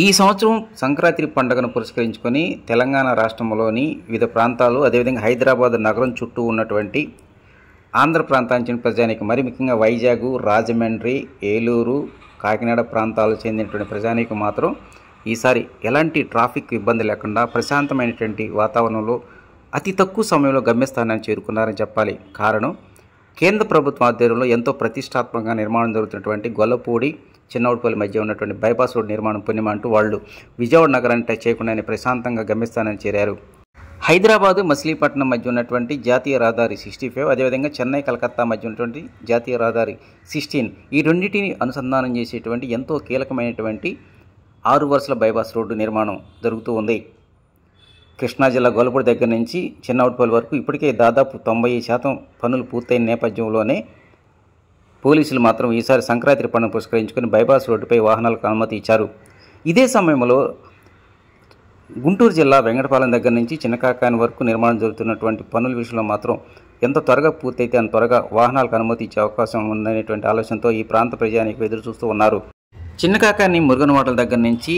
ఈ సంవత్సరం సంక్రాంతి పండుగను పురస్కరించుకొని తెలంగాణ రాష్ట్రంలోని వివిధ ప్రాంతాలు అదేవిధంగా హైదరాబాద్ నగరం చుట్టూ ఉన్నటువంటి ఆంధ్ర ప్రాంతానికి చెందిన ప్రజానీకం మరి ముఖ్యంగా వైజాగ్, రాజమండ్రి, ఏలూరు, కాకినాడ ప్రాంతాలకు చెందినటువంటి ప్రజానీకం మాత్రం ఈసారి ఎలాంటి ట్రాఫిక్ ఇబ్బంది లేకుండా ప్రశాంతమైనటువంటి వాతావరణంలో అతి తక్కువ సమయంలో గమ్యస్థానాన్ని చేరుకున్నారని చెప్పాలి. కారణం కేంద్ర ప్రభుత్వం ఆధ్వర్యంలో ఎంతో ప్రతిష్టాత్మకంగా నిర్మాణం జరుగుతున్నటువంటి గొల్లపూడి చిన్నవుడిపల్లి మధ్య ఉన్నటువంటి బైపాస్ రోడ్ నిర్మాణం పుణ్యం అంటూ వాళ్ళు విజయవాడ నగరాన్ని టచ్ చేయకుండానే ప్రశాంతంగా గమ్యస్థానాన్ని చేరారు. హైదరాబాదు మచిలీపట్నం మధ్య ఉన్నటువంటి జాతీయ రహదారి 65, అదేవిధంగా చెన్నై కలకత్తా మధ్య ఉన్నటువంటి జాతీయ రహదారి 16 ఈ రెండింటిని అనుసంధానం చేసేటువంటి ఎంతో కీలకమైనటువంటి 6 వరుసల బైపాస్ రోడ్డు నిర్మాణం జరుగుతూ ఉంది. కృష్ణా జిల్లా గొల్లపూడి దగ్గర నుంచి చిన్నవుడిపల్లి వరకు ఇప్పటికే దాదాపు 90% పనులు పూర్తయిన నేపథ్యంలోనే పోలీసులు మాత్రం ఈసారి సంక్రాంతి పండుగ పురస్కరించుకొని బైపాస్ రోడ్డుపై వాహనాలకు అనుమతి ఇచ్చారు. ఇదే సమయంలో గుంటూరు జిల్లా వెంకటపాలెం దగ్గర నుంచి చిన్నకాకాని వరకు నిర్మాణం జరుగుతున్నటువంటి పనుల విషయంలో మాత్రం ఎంత త్వరగా పూర్తయితే అంత త్వరగా వాహనాలకు అనుమతి ఇచ్చే అవకాశం ఉందనేటువంటి ఆలోచనతో ఈ ప్రాంత ప్రజానికి ఎదురు చూస్తూ ఉన్నారు. చిన్నకాకాని మురుగనవాటల దగ్గర నుంచి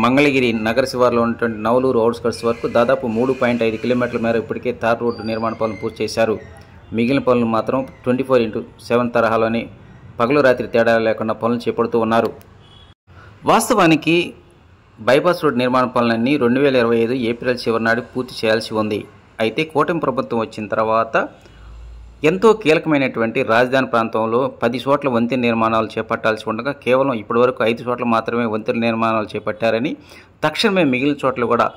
మంగళగిరి నగర శివారులో ఉన్నటువంటి నవలూరు అవుట్స్కట్స్ వరకు దాదాపు 3.5 కిలోమీటర్ల మేర ఇప్పటికే తార్ రోడ్డు నిర్మాణ పనులు పూర్తి చేశారు. మిగిలిన పనులు మాత్రం 24/7 తరహాలోని పగలు రాత్రి తేడా లేకుండా పనులు చేపడుతూ ఉన్నారు. వాస్తవానికి బైపాస్ రోడ్ నిర్మాణ పనులన్నీ 2025 ఏప్రిల్ చివరి నాడు పూర్తి చేయాల్సి ఉంది. అయితే కూటమి ప్రభుత్వం వచ్చిన తర్వాత ఎంతో కీలకమైనటువంటి రాజధాని ప్రాంతంలో 10 చోట్ల వంతెన నిర్మాణాలు చేపట్టాల్సి ఉండగా కేవలం ఇప్పటివరకు 5 చోట్ల మాత్రమే వంతెన నిర్మాణాలు చేపట్టారని, తక్షణమే మిగిలిన చోట్ల కూడా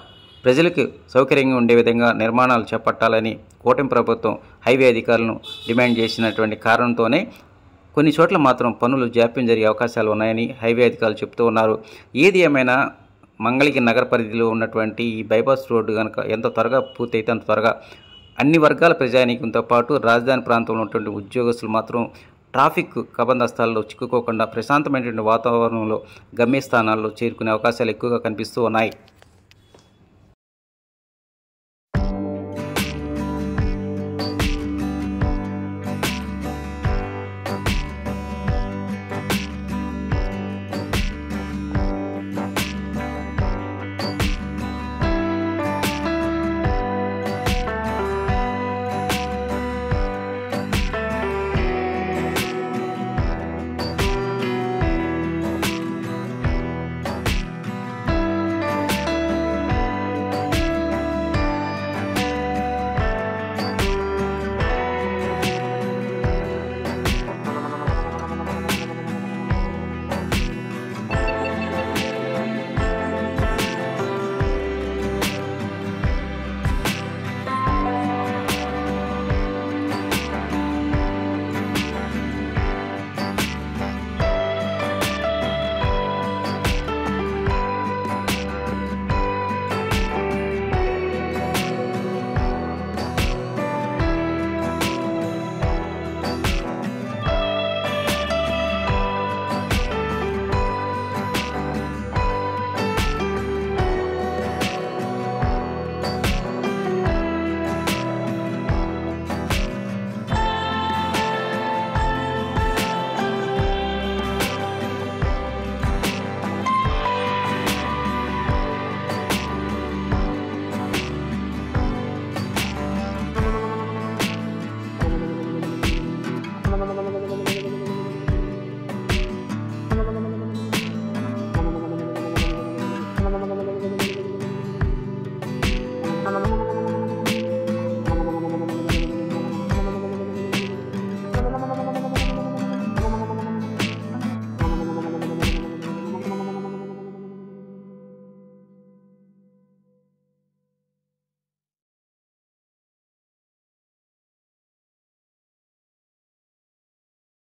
ప్రజలకు సౌకర్యంగా ఉండే విధంగా నిర్మాణాలు చేపట్టాలని కూటమి ప్రభుత్వం హైవే అధికారులను డిమాండ్ చేసినటువంటి కారణంతోనే కొన్ని చోట్ల మాత్రం పనులు జాప్యం జరిగే అవకాశాలు ఉన్నాయని హైవే అధికారులు చెప్తూ ఉన్నారు. ఏది ఏమైనా మంగళగిరి నగర పరిధిలో ఉన్నటువంటి ఈ బైపాస్ రోడ్డు కనుక ఎంత త్వరగా పూర్తయితే అంత త్వరగా అన్ని వర్గాల ప్రజానీకంతో పాటు రాజధాని ప్రాంతంలో ఉన్నటువంటి ఉద్యోగస్తులు మాత్రం ట్రాఫిక్ కబంధస్థాల్లో చిక్కుకోకుండా ప్రశాంతమైనటువంటి వాతావరణంలో గమ్యస్థానాల్లో చేరుకునే అవకాశాలు ఎక్కువగా కనిపిస్తూ ఉన్నాయి.